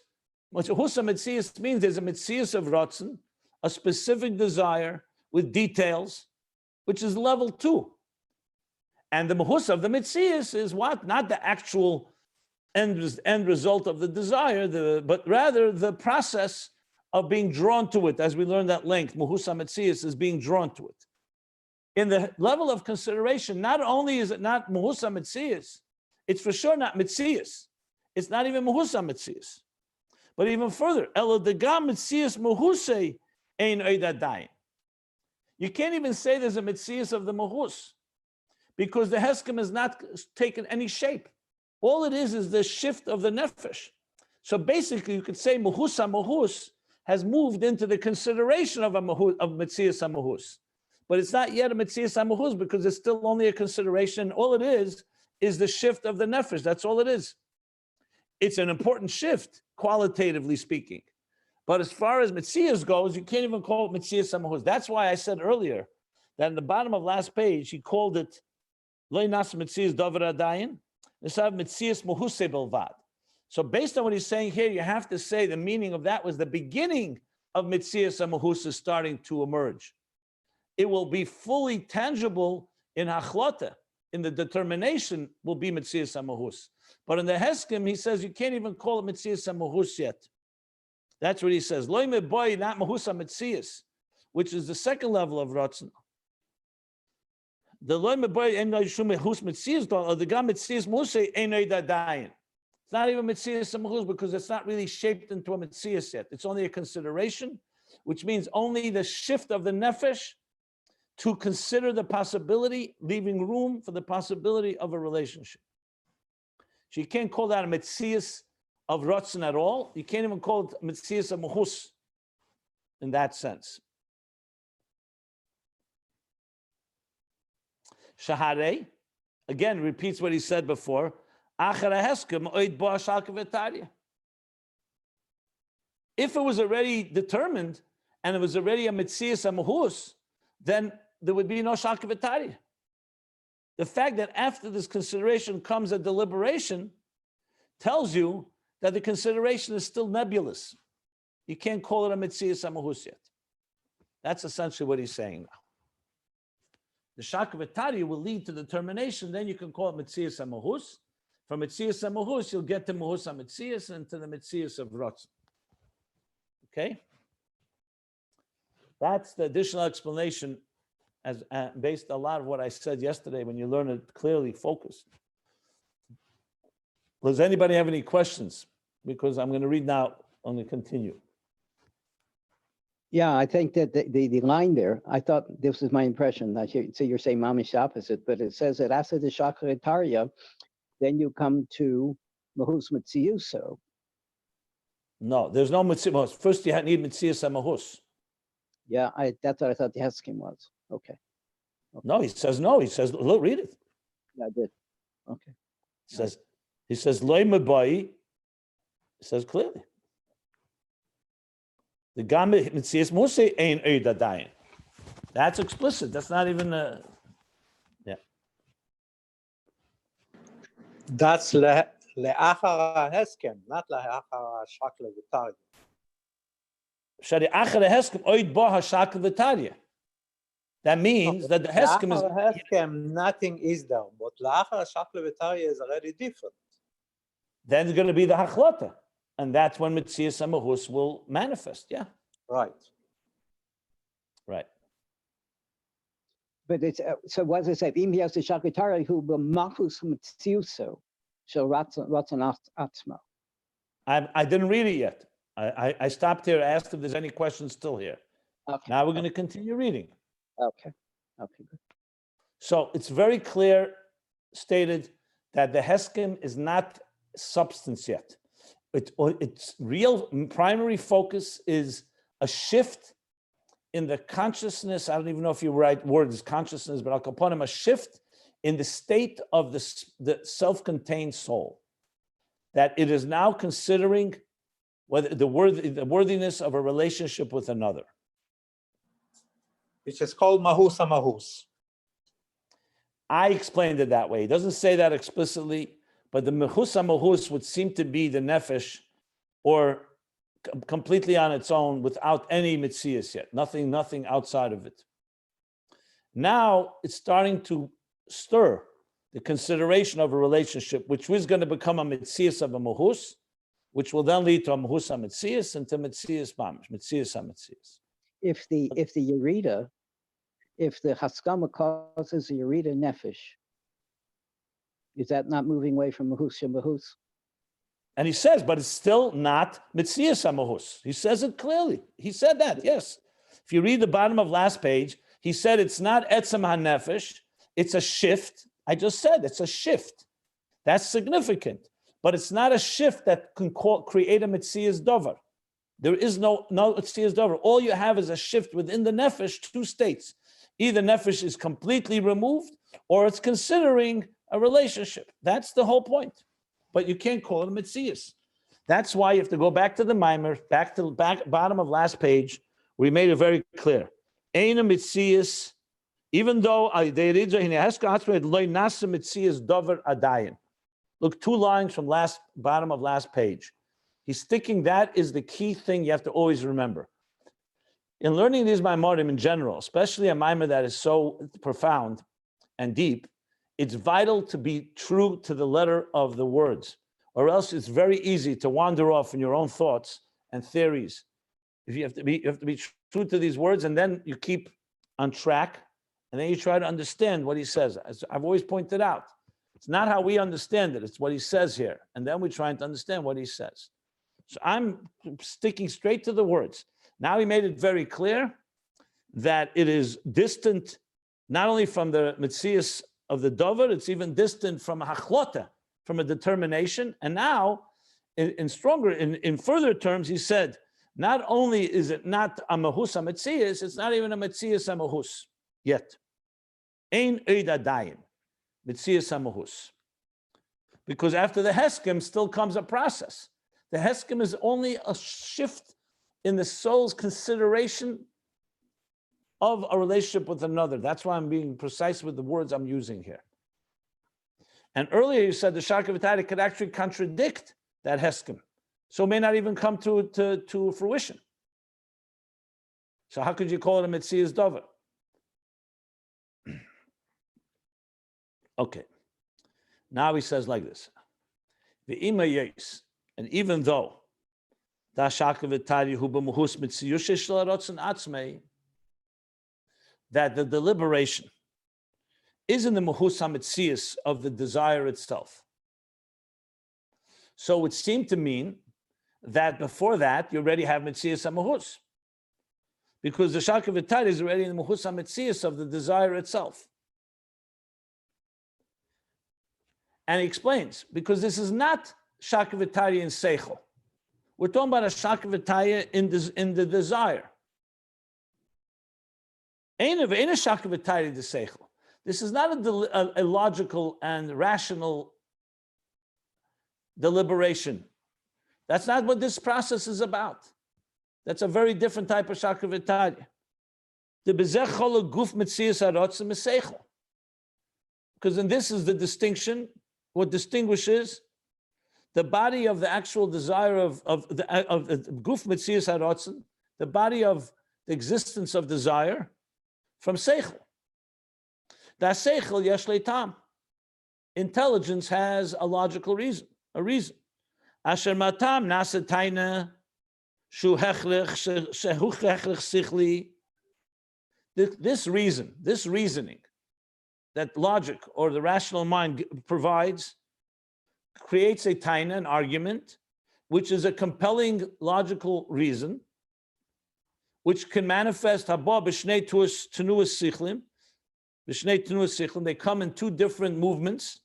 [SPEAKER 2] what Husa Metzias means, there's a Metzias of Ratzon, a specific desire with details, which is level 2. And the Mehusa of the Metzias is what? Not the actual end result of the desire, but rather the process of being drawn to it, as we learned at length. Mehusa Metzias is being drawn to it. In the level of consideration, not only is it not Mehusa Metzias, it's for sure not Metzias. It's not even Mehusa Metzias. But even further, Elo degam Metzias Mehusei ein oidadayin. You can't even say there's a Metzias of the Mehus, because the Heskim has not taken any shape. All it is the shift of the Nefesh. So basically, you could say Mehusa Mehus has moved into the consideration of Metzias HaMehus. But it's not yet a Metzias HaMehus, because it's still only a consideration. All it is the shift of the Nefesh. That's all it is. It's an important shift, qualitatively speaking. But as far as Metzias goes, you can't even call it Metzias HaMehus. That's why I said earlier that in the bottom of last page, he called it Lo Nas Metzias Dover Adayin, Nesav Metzias Mehusei Belvad. So based on what he's saying here, you have to say the meaning of that was the beginning of Metzias HaMehus starting to emerge. It will be fully tangible in Hachlota, in the determination will be Metzias HaMehus. But in the Heskim, he says you can't even call it Metzias HaMehus yet. That's what he says. Lo boy, not Mehusa Metzias, which is the second level of Ratzon. The Lo boy en Yishum Mehus Metzias, or the Gam Metzias Mehusei ein oidadayin. It's not even Metzias HaMehus, because it's not really shaped into a Metzias yet. It's only a consideration, which means only the shift of the Nefesh to consider the possibility, leaving room for the possibility of a relationship. So you can't call that a Metzias of Ratzon at all. You can't even call it Metzias of Mehus in that sense. Shahare, again, repeats what he said before. If it was already determined and it was already a Metzias of Mehus, then there would be no Shalka V'Tarya. The fact that after this consideration comes a deliberation tells you that the consideration is still nebulous. You can't call it a Metzias HaMehus yet. That's essentially what he's saying now. The Shalka V'Tarya will lead to determination, then you can call it Metzias HaMehus. From Metzias HaMehus, you'll get to Mehus HaMetzias and to the Metzias of Ratzon. Okay? That's the additional explanation as based a lot of what I said yesterday when you learn it clearly focused. Does anybody have any questions? Because I'm going to read now. I'm going to continue.
[SPEAKER 1] Yeah, I think that the line there, I thought this was my impression. So you're saying mamish opposite, but it says that after the Shakaritaria, then you come to Mahus Mitziuso.
[SPEAKER 2] No, there's no Mitzias. First, you need Mitzias Mahus.
[SPEAKER 1] Yeah, that's what I thought the Heskim was. Okay.
[SPEAKER 2] No, he says no. He says, look, read it.
[SPEAKER 1] Yeah, I did. Okay.
[SPEAKER 2] He says, Loi Mabai, he says clearly. The Game Mitzias Mose ain't Eidadayin. That's explicit. That's not even a. Yeah.
[SPEAKER 3] That's לאחר ההסכם, not לאחר השקל וטריה.
[SPEAKER 2] Shari Achar Heskem Oid Bo HaShaka V'Tarya. That means that the Heskem is.
[SPEAKER 3] לאחר ההסכם, nothing is there, but לאחר השקל וטריה is already different.
[SPEAKER 2] Then it's going to be the Hachlota. And that's when Mitzias Mahus will manifest. Yeah.
[SPEAKER 3] Right.
[SPEAKER 2] Right.
[SPEAKER 1] But it's so what does it say? Im Yos Shakitari who will Mahus Mitziuso shall Ratzon Atzma.
[SPEAKER 2] I didn't read it yet. I stopped here, asked if there's any questions still here.
[SPEAKER 1] Okay.
[SPEAKER 2] Now we're going to continue reading.
[SPEAKER 1] Okay. Okay, good.
[SPEAKER 2] So it's very clear stated that the Heskim is not substance yet. Its real primary focus is a shift in the consciousness. I don't even know if you write word is consciousness, but I'll call upon him a shift in the state of the self-contained soul. That it is now considering whether the worthiness of a relationship with another.
[SPEAKER 3] Which is called Mahus HaMahus.
[SPEAKER 2] I explained it that way. It doesn't say that explicitly, but the Mahus HaMahus would seem to be the nefesh, or completely on its own without any mitzias yet, nothing outside of it. Now it's starting to stir the consideration of a relationship, which was going to become a mitzias of a mahus, which will then lead to a mahus ha-mitzias and to mitzias mamish, mitzias ha-mitzias.
[SPEAKER 1] If the Yerida, if the Haskama causes a Yerida nefesh, is that not moving away from Mahus Mahus?
[SPEAKER 2] And he says, but it's still not mitzias ha-mahus. He says it clearly. He said that, yes. If you read the bottom of last page, he said it's not etzem ha-nefesh, it's a shift. I just said it's a shift. That's significant. But it's not a shift that can create a mitzias dover. There is no mitzias dover. All you have is a shift within the nefesh, two states. Either nefesh is completely removed or it's considering a relationship. That's the whole point. But you can't call it a mitzias. That's why you have to go back to the mimer, back to the bottom of last page. We made it very clear. Ein a mitzias, even though look, 2 lines from bottom of last page. He's sticking, that is the key thing you have to always remember. In learning these Maimorim in general, especially a Maimer that is so profound and deep, it's vital to be true to the letter of the words, or else it's very easy to wander off in your own thoughts and theories. If you have to be true to these words, and then you keep on track, and then you try to understand what he says. As I've always pointed out, it's not how we understand it, it's what he says here. And then we're trying to understand what he says. So I'm sticking straight to the words. Now he made it very clear that it is distant, not only from the mitzias of the dover, it's even distant from a hachlota, from a determination. And now, in further terms, he said, not only is it not a mahus ha-mitzias, it's not even a mitzias ha-mahus yet. Ein eidadayin, mitzias ha-mahus. Because after the heskim still comes a process. The heskim is only a shift in the soul's consideration of a relationship with another. That's why I'm being precise with the words I'm using here. And earlier you said the Shaka V'Tari could actually contradict that heskim. So it may not even come to fruition. So how could you call it a mitzias dover? Okay. Now he says like this. The ima yes, and even though da Shaka V'Tari hu b'muhus mitziyushe shel harotzon atzmei, that the deliberation is in the Mahus HaMetzias of the desire itself. So it would seem to mean that before that, you already have Metzias HaMahus. Because the Shaka V'Tari is already in the Mahus HaMetzias of the desire itself. And he explains, because this is not Shaka V'Tari in Seichel. We're talking about a Shaka V'Tari in the desire. Ain't a Shaka V'Tari de Seichel. This is not a logical and rational deliberation. That's not what this process is about. That's a very different type of Shaka V'Tari. The bezech chol guf metzias harotzim is seichel. Because then this is the distinction. What distinguishes the body of the actual desire of the guf metzias harotzim, the body of the existence of desire, from seichel. That seichel yesh leitam. Intelligence has a logical reason, a reason. Asher matam nasa taina shu hechlich shehu hechlich sichli. This reasoning that logic or the rational mind provides creates a taina, an argument, which is a compelling logical reason, which can manifest haba b'shnei tenuas sichlim. B'shnei tenuas sichlim, they come in two different movements.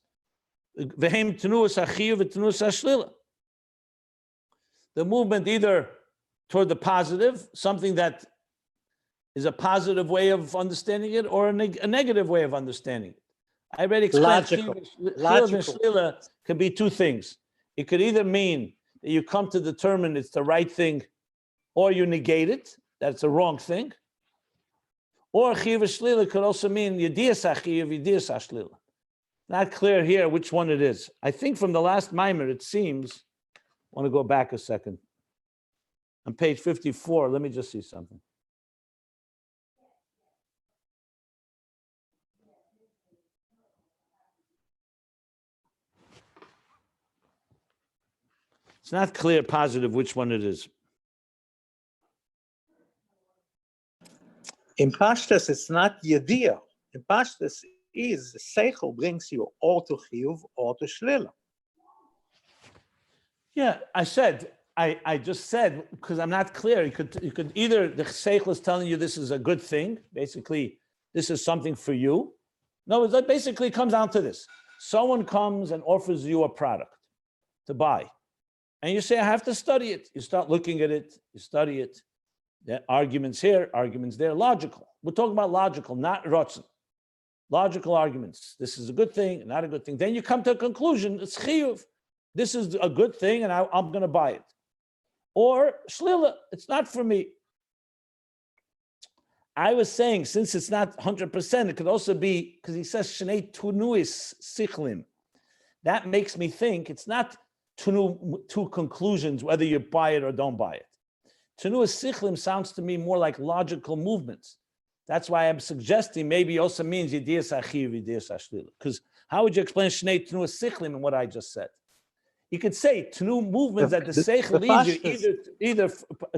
[SPEAKER 2] V'hem tenuas hachiyuv v'tenuas hashlila. The movement either toward the positive, something that is a positive way of understanding it, or a negative way of understanding it. I already explained Chiyuv could be two things. It could either mean that you come to determine it's the right thing, or you negate it, that's a wrong thing. Or Chiyuv Shlila could also mean Yediyas HaChiyuv, Yediyas HaShlila. Not clear here which one it is. I think from the last mimer, it seems, I want to go back a second. On page 54, let me just see something. It's not clear positive which one it is.
[SPEAKER 3] In Pashtus, it's not Yediyah. In Pashtus is Seichel brings you or to Chiyuv or to Shlila.
[SPEAKER 2] Yeah, I just said, because I'm not clear, you could either, the Seichel is telling you this is a good thing, basically, this is something for you. No, it basically comes down to this. Someone comes and offers you a product to buy. And you say, I have to study it. You start looking at it, you study it. There are arguments here, arguments there, logical. We're talking about logical, not rotzen. Logical arguments. This is a good thing, not a good thing. Then you come to a conclusion, it's chiyuv. This is a good thing and I'm going to buy it. Or shlila, it's not for me. I was saying, since it's not 100%, it could also be, because he says, shnei tunuis sichlim. That makes me think it's not two conclusions, whether you buy it or don't buy it. Tenuas sichlim sounds to me more like logical movements. That's why I'm suggesting maybe also means yediyas achiv, yediyas ashlila. Because how would you explain shnei tenuas sichlim in what I just said? You could say tenu movements that the seichel leads you either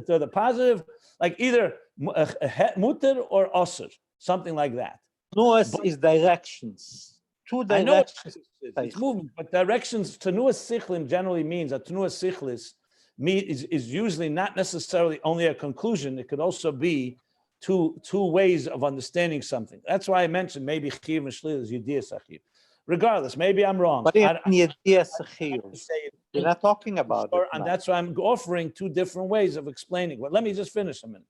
[SPEAKER 2] to the positive, like either muter or osir, something like that.
[SPEAKER 3] Tenuas is directions. Two directions.
[SPEAKER 2] It's movement, but directions, tenuas sichlim generally means that tenuas sichlis is usually not necessarily only a conclusion. It could also be two ways of understanding something. That's why I mentioned maybe chiv and shlil is yediyas achiv. Regardless, maybe I'm wrong.
[SPEAKER 3] But in yediyas achiv, we're not talking about it.
[SPEAKER 2] And that's why I'm offering two different ways of explaining. Well, let me just finish a minute.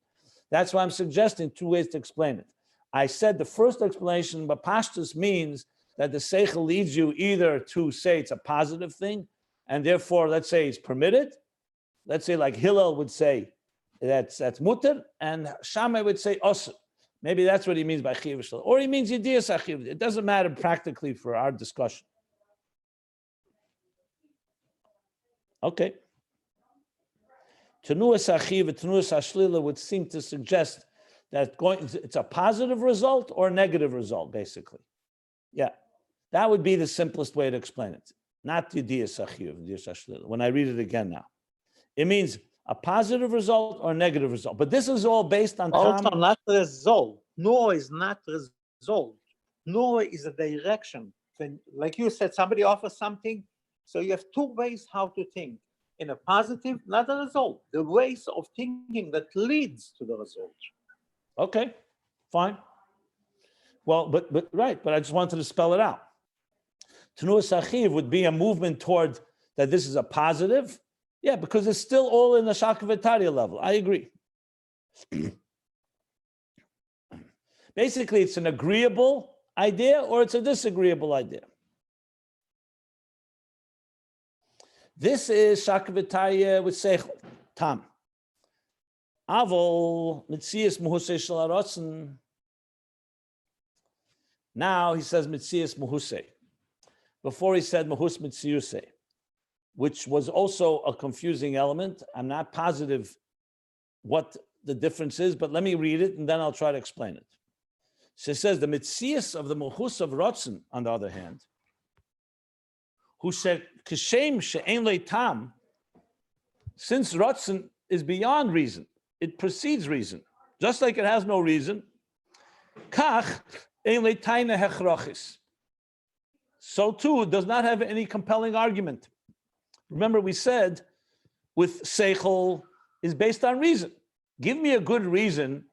[SPEAKER 2] That's why I'm suggesting two ways to explain it. I said the first explanation, but pashtus means that the seichel leads you either to say it's a positive thing, and therefore, let's say it's permitted. Let's say like Hillel would say that's mutter, and Shammai would say osir. Maybe that's what he means by chiv v'shel, or he means yediyas achiv. It doesn't matter practically for our discussion. Okay. Tenuas achiv and tenuas ashlila would seem to suggest that it's a positive result or a negative result, basically. Yeah, that would be the simplest way to explain it. Not yediyas achiv, yediyas ashlila. When I read it again now, it means a positive result or a negative result. But this is all based on
[SPEAKER 3] also not the result. nor is not result, nor is a direction. When, like you said, somebody offers something, so you have two ways how to think. In a positive, not a result, the ways of thinking that leads to the result.
[SPEAKER 2] Okay, fine. Well, but right, but I just wanted to spell it out. Tenuas Achiv would be a movement toward that this is a positive. Yeah, because it's still all in the Shakavitaria level. I agree. Basically, it's an agreeable idea or it's a disagreeable idea. This is Shakavitaria with Seichel, Tam. Avol, Mitzias Muhusei Shel Harotzen. Now he says Mitzias Muhusei. Before he said Muhus Mitziusei, which was also a confusing element. I'm not positive what the difference is, but let me read it and then I'll try to explain it. So it says the Mitzias of the Muhus of Rotzen, on the other hand, who said Kishem she'en le tam, since Rotzen is beyond reason, it precedes reason, just like it has no reason. Kach ein le taina hechrachis. So too, it does not have any compelling argument. Remember, we said with Seichel is based on reason. Give me a good reason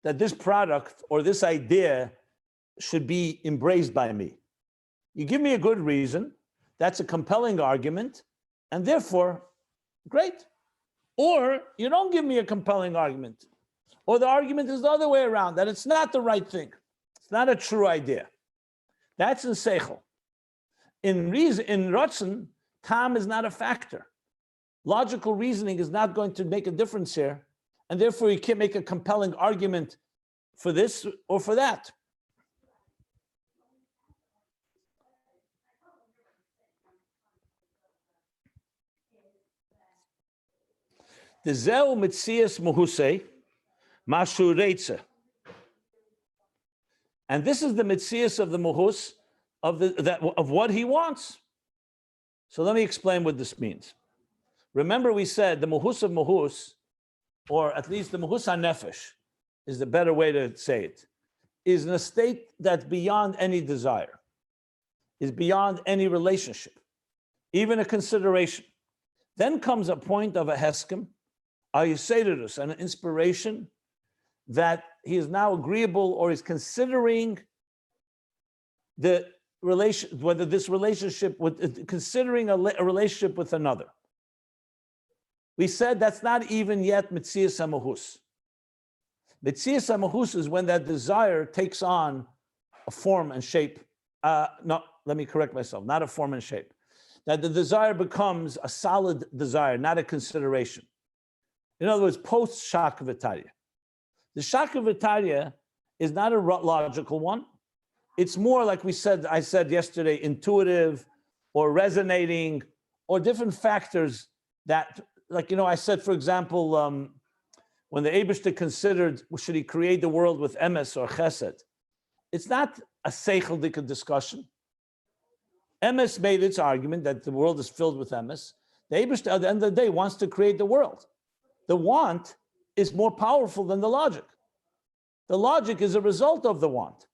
[SPEAKER 2] that this product or this idea should be embraced by me. You give me a good reason, that's a compelling argument, and therefore, great. Or you don't give me a compelling argument, or the argument is the other way around, that it's not the right thing. It's not a true idea. That's in Seichel. In Rotzen, Tam is not a factor. Logical reasoning is not going to make a difference here, and therefore you can't make a compelling argument for this or for that. The Zeu Mitzias Muhusei Mashu Reitze. And this is the Mitzias of the Muhus of what he wants. So let me explain what this means. Remember, we said the Muhus of Muhus, or at least the Muhus HaNefesh, is the better way to say it, is in a state that's beyond any desire, is beyond any relationship, even a consideration. Then comes a point of a heskim, a yisedurus, an inspiration that he is now agreeable or is considering the relation, whether this relationship with considering a relationship with another. We said that's not even yet Mitzias HaMahus. Mitzias HaMahus is when that desire takes on a form and shape. No, let me correct myself, not a form and shape. That the desire becomes a solid desire, not a consideration. In other words, post-Shakavitaria. The Shakavitaria is not a logical one. It's more like I said yesterday, intuitive or resonating or different factors that, like, I said, for example, when the Eibishter considered, should he create the world with emes or chesed? It's not a seichel discussion. Emes made its argument that the world is filled with emes. The Eibishter, at the end of the day, wants to create the world. The want is more powerful than the logic. The logic is a result of the want.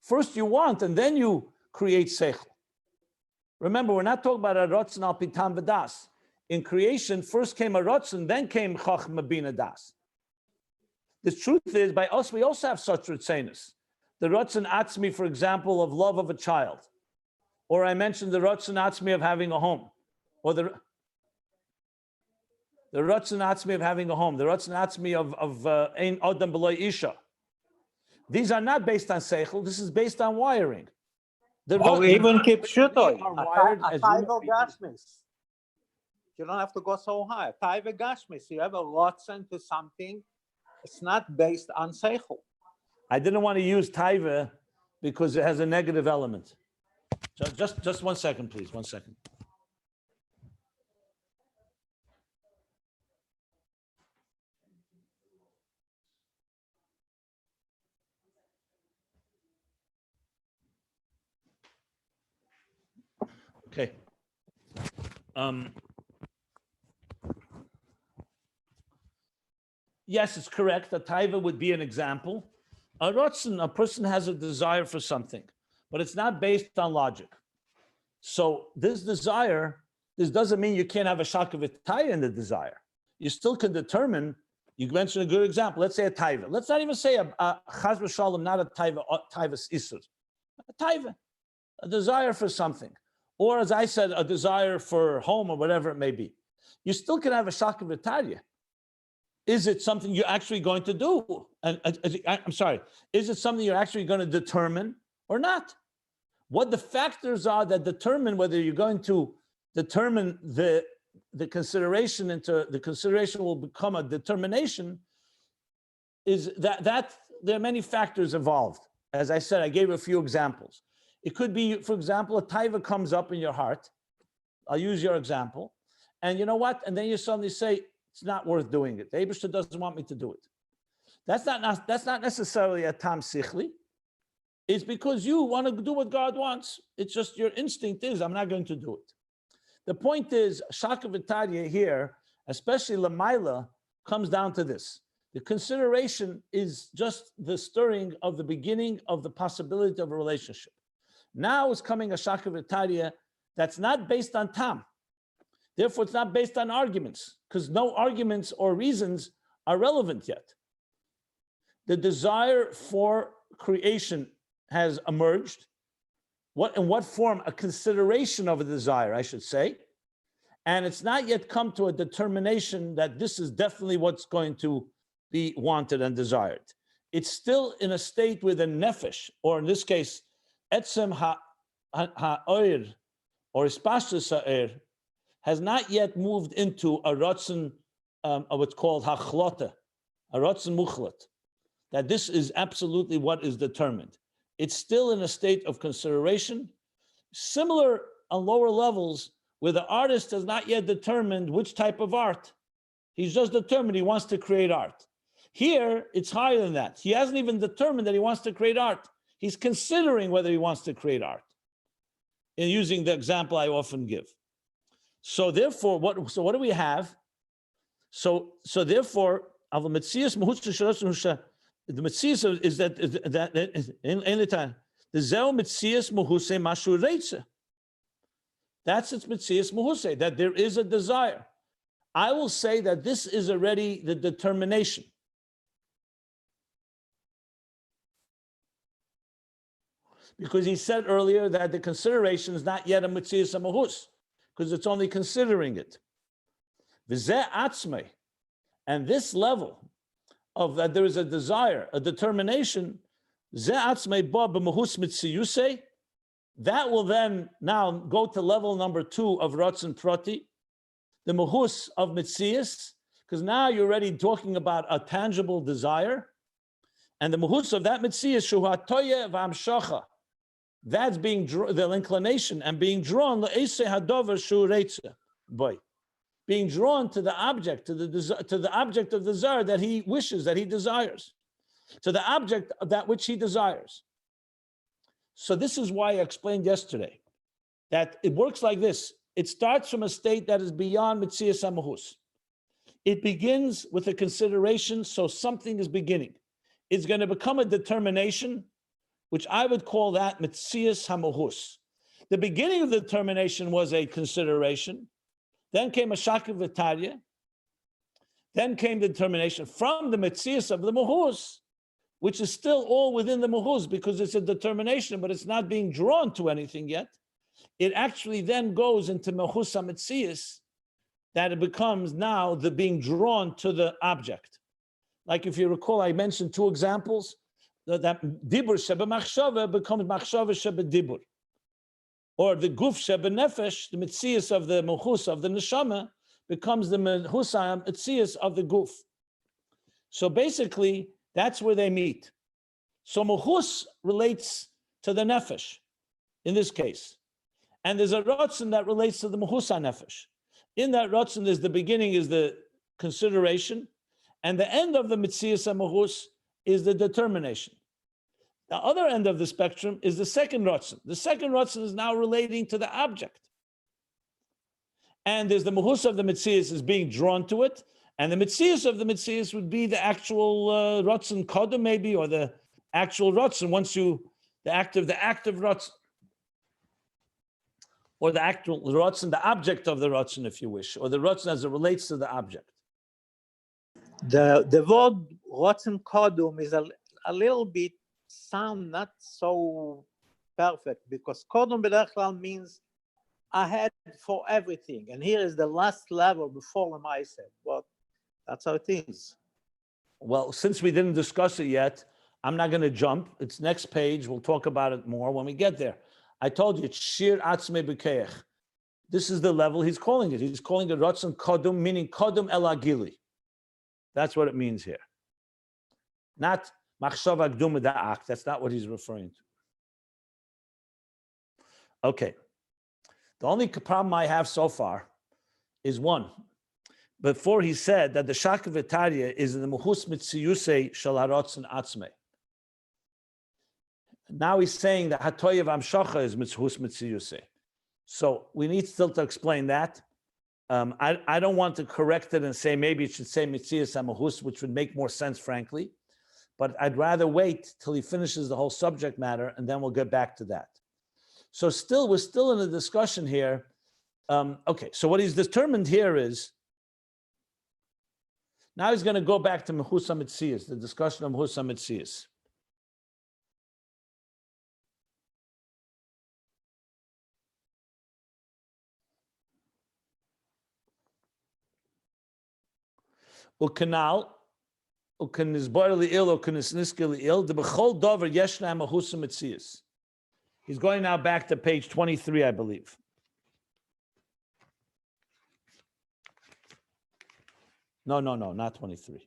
[SPEAKER 2] First you want, and then you create seichel. Remember, we're not talking about a rotzen al pitam v'das. In creation, first came a rotzen, then came chachma bina das. The truth is, by us, we also have such ritzenus. The rotzen atzmi, for example, of love of a child. Or I mentioned the rotzen atzmi of having a home. Or the rotzen atzmi of having a home. The rotzen atzmi of ein odam b'loy isha. These are not based on seichel. This is based on wiring.
[SPEAKER 3] Even kipshutoy,
[SPEAKER 2] are wired as
[SPEAKER 3] gashmis. You don't have to go so high. Taiva gashmis. You have a rotzen to something. It's not based on seichel.
[SPEAKER 2] I didn't want to use taiva because it has a negative element. Just 1 second, please. 1 second. Okay. Yes, it's correct. A taiva would be an example. A rotzen, a person has a desire for something, but it's not based on logic. So this desire, this doesn't mean you can't have a shakavitaya in the desire. You still can determine. You mentioned a good example. Let's say a taiva. Let's not even say a chaz v'shalom, not a taiva, taivas isur. A taiva, a desire for something. Or as I said, a desire for home or whatever it may be. You still can have a shakavitaya. Is it something you're actually going to do? I'm sorry. Is it something you're actually going to determine or not? What the factors are that determine whether you're going to determine the consideration into the consideration will become a determination is that there are many factors involved. As I said, I gave a few examples. It could be, for example, a taiva comes up in your heart. I'll use your example. And you know what? And then you suddenly say, it's not worth doing it. The Eibishter doesn't want me to do it. That's not necessarily a tam sichli. It's because you want to do what God wants. It's just your instinct is, I'm not going to do it. The point is, shakavitaya here, especially lamaila, comes down to this. The consideration is just the stirring of the beginning of the possibility of a relationship. Now is coming a shakavitaya that's not based on tam. Therefore, it's not based on arguments, because no arguments or reasons are relevant yet. The desire for creation has emerged. In what form? A consideration of a desire, I should say. And it's not yet come to a determination that this is definitely what's going to be wanted and desired. It's still in a state with a nefesh, or in this case, etzem ha'oir, or ispashtus ha'oir, has not yet moved into a rotzen of what's called hachlota, a rotzen muchlat, that this is absolutely what is determined. It's still in a state of consideration, similar on lower levels where the artist has not yet determined which type of art. He's just determined he wants to create art. Here, it's higher than that. He hasn't even determined that he wants to create art. He's considering whether he wants to create art, in using the example I often give. So therefore, what do we have? So therefore, the Metzias is that in the time the Zeo Metzias Muhuse Mashu Reitze. That's its Metzias Muhuse, that there is a desire. I will say that this is already the determination. Because he said earlier that the consideration is not yet a Metzias Muhus, because it's only considering it. V'zeh atzmei, and this level of that there is a desire, a determination, zeh atzmei ba b'mehus mitziyusei, that will then now go to level number 2 of Ratzon Prati, the mehus of mitzias, because now you're already talking about a tangible desire, and the mehus of that mitzias shu hatoye v'amshacha, that's being the inclination and being drawn le'esei hadover shu reitze, boy, being drawn to the object, to the object of desire that he wishes, that he desires, to the object of that which he desires. So this is why I explained yesterday that it works like this. It starts from a state that is beyond Metzias HaMahus. It begins with a consideration, so something is beginning. It's going to become a determination, which I would call that Metzias HaMahus. The beginning of the determination was a consideration. Then came a Shakav V'Tarya. Then came the determination from the Metzias of the Mahus, which is still all within the Mahus because it's a determination, but it's not being drawn to anything yet. It actually then goes into Mahus HaMetzias, that it becomes now the being drawn to the object. Like if you recall, I mentioned 2 examples, that Dibur Sheba Machshava becomes Machshava Sheba Dibur. Or the Guf Sheba Nefesh, the Metzias of the Mahus of the Neshama, becomes the Mahus HaMetzias of the Guf. So basically, that's where they meet. So Mahus relates to the Nefesh, in this case. And there's a Ratzon that relates to the Mahus HaNefesh. In that Ratzon, there's the beginning is the consideration, and the end of the Metzias HaMahus is the determination. The other end of the spectrum is the second Ratzon. The second Ratzon is now relating to the object. And there's the Mahus of the Metzias is being drawn to it, and the Metzias of the Metzias would be the actual Ratzon Kodem maybe, or the actual Ratzon once you, the act of Ratzon. Or the actual Ratzon, the object of the Ratzon, if you wish, or the Ratzon as it relates to the object.
[SPEAKER 3] The word rotzen kodum is a little bit sound not so perfect, because kodum b'derech klal means ahead for everything, and here is the last level before the ma'aseh. But that's how it is.
[SPEAKER 2] Well, since we didn't discuss it yet, I'm not going to jump. It's next page. We'll talk about it more when we get there. I told you it's shir atzmei b'keich. This is the level he's calling it. He's calling it rotzen kodum, meaning kodum el agili. That's what it means here. Not machshava gduma da'ak. That's not what he's referring to. Okay. The only problem I have so far is one. Before he said that the shaka v'tarya is in the muhus mitziyusei shel harotzen atzmei. Now he's saying that hatoyev amshacha is mitzhus mitziyusei. So we need still to explain that. I don't want to correct it and say maybe it should say Mitzias Amahus, which would make more sense, frankly. But I'd rather wait till he finishes the whole subject matter, and then we'll get back to that. So we're still in a discussion here. Okay, so what he's determined here is, now he's going to go back to Mehusa Mitzias, the discussion of Mehusa Mitzias. Ukanal, ukanizbar li'il, ukanisniske li'il, the bechol dover yeshna mahusa mitzias. He's going now back to page 23, I believe. No, not 23.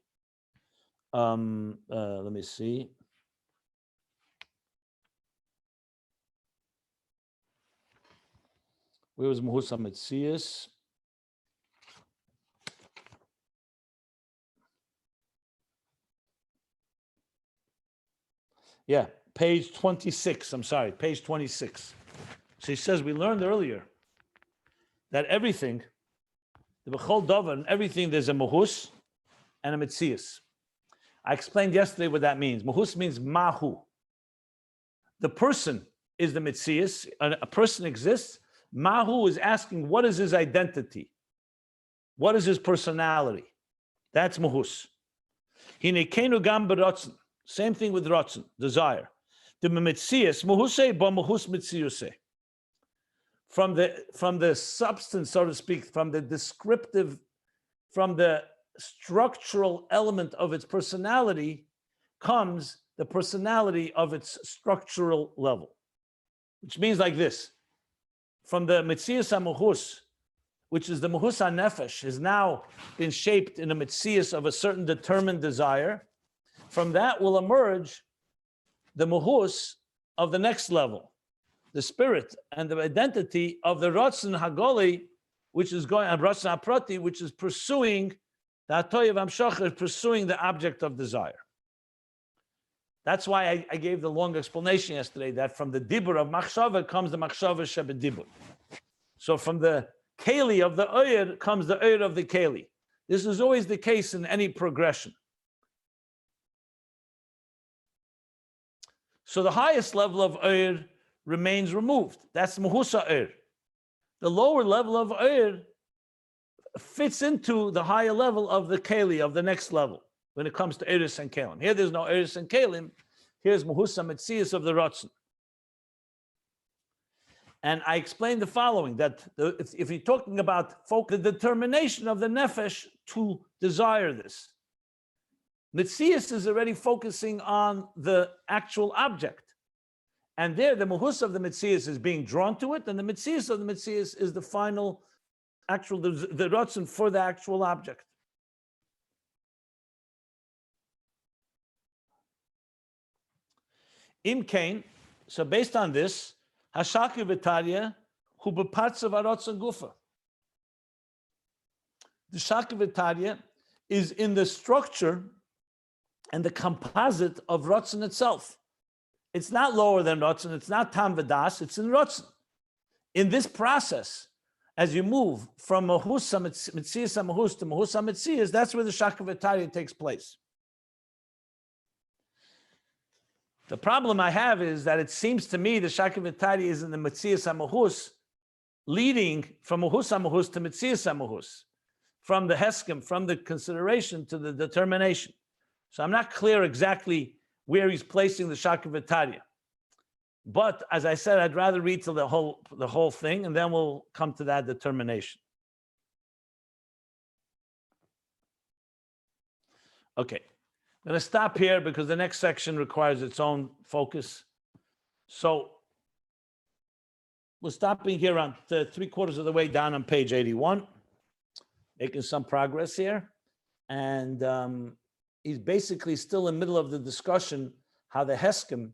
[SPEAKER 2] Let me see. Where was mahusa mitzias? Yeah, page 26. I'm sorry, page 26. So he says, we learned earlier that everything, the Bechol Dovan, everything, there's a Mahus and a Metzias. I explained yesterday what that means. Mahus means Mahu. The person is the Metzias. A person exists. Mahu is asking, what is his identity? What is his personality? That's Mahus. Hinekenu gam berotzen. Same thing with rotzen, desire. The mitzias, muhusei ba muhus mitziyusei. From the substance, so to speak, from the descriptive, from the structural element of its personality, comes the personality of its structural level. Which means like this: from the mitzias muhus, which is the muhus nefesh, has now been shaped in a mitzias of a certain determined desire. From that will emerge the muhus of the next level, the spirit and the identity of the Ratzon Hagoli, which is going, and Ratzon HaPrati, which is pursuing, the Hatoyev Amshach, pursuing the object of desire. That's why I gave the long explanation yesterday, that from the Dibur of Machshava comes the Machshava Shebedibur. So from the Keli of the Oyer comes the Oyer of the Keli. This is always the case in any progression. So the highest level of Oyer remains removed. That's Mehusa Oyer. The lower level of Oyer fits into the higher level of the Keli, of the next level, when it comes to Eris and Kalim. Here there's no Eris and Kalim. Here's Mehusa Metzias of the Ratzon. And I explained the following, that if you're talking about the determination of the Nefesh to desire this, Metzias is already focusing on the actual object. And there, the Mahus of the Metzias is being drawn to it, and the Metzias of the Metzias is the final, actual, the Ratzon for the actual object. Im Kain, so based on this, Hashaki V'Tarya, hu b'parts of Ratzon Gufa. The Shaki V'Tarya is in the structure and the composite of Ratzon itself. It's not lower than Ratzon, it's not Tam V'Das, it's in Ratzon. In this process, as you move from Mahus Metzias HaMahus to Mahus HaMetzias, that's where the Shaka V'Tarya takes place. The problem I have is that it seems to me the Shakivitari is in the Metzias HaMahus, leading from Mahus HaMahus to Metzias HaMahus, from the Heskim, from the consideration to the determination. So I'm not clear exactly where he's placing the Shakivitari. But as I said, I'd rather read till the whole thing, and then we'll come to that determination. Okay. I'm going to stop here because the next section requires its own focus. So we're stopping here on 3/4 of the way down on page 81, making some progress here. And he's basically still in the middle of the discussion how the Heskim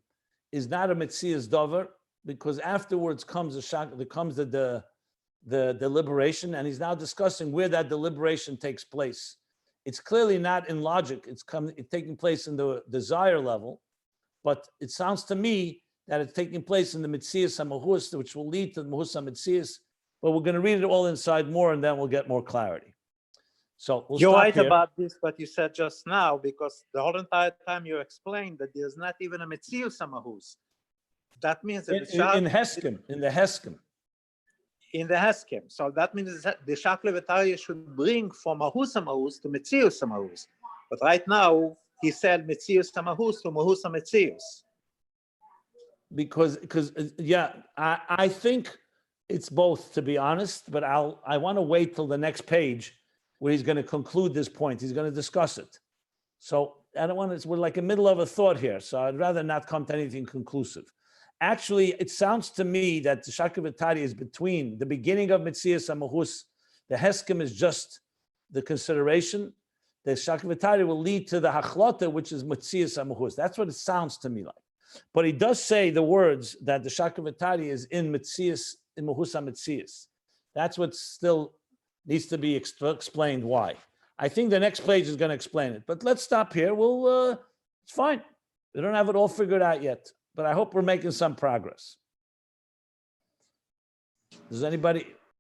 [SPEAKER 2] is not a Metzias Dover, because afterwards comes the deliberation, and he's now discussing where that deliberation takes place. It's clearly not in logic. It's taking place in the desire level, but it sounds to me that it's taking place in the Metzias HaMahus, which will lead to the Mahus HaMetzias. But we're going to read it all inside more, and then we'll get more clarity. So we'll
[SPEAKER 3] You're
[SPEAKER 2] stop
[SPEAKER 3] right
[SPEAKER 2] here.
[SPEAKER 3] about this, what you said just now, because the whole entire time you explained that there's not even a Metzius HaMahus. That means that
[SPEAKER 2] in Heskim, in the Heskim.
[SPEAKER 3] In the Heskim. So that means that the Shaklevatari should bring from Mahus HaMahus to Metzius HaMahus. But right now, he said Metzius HaMahus to Mahus HaMetzius.
[SPEAKER 2] Because yeah, I think it's both, to be honest, but I want to wait till the next page where he's going to conclude this point. He's going to discuss it. So I don't want to, we're like in the middle of a thought here. So I'd rather not come to anything conclusive. Actually, it sounds to me that the Shakivitari is between the beginning of Metzias HaMahus. The Heskim is just the consideration. The Shakivitari will lead to the Hachlata, which is Metzias HaMahus. That's what it sounds to me like. But he does say the words that the Shakivitari is in Metzias, in Mahus HaMetzias. That's what still needs to be explained why. I think the next page is going to explain it. But let's stop here. It's fine. We don't have it all figured out yet. But I hope we're making some progress. Does anybody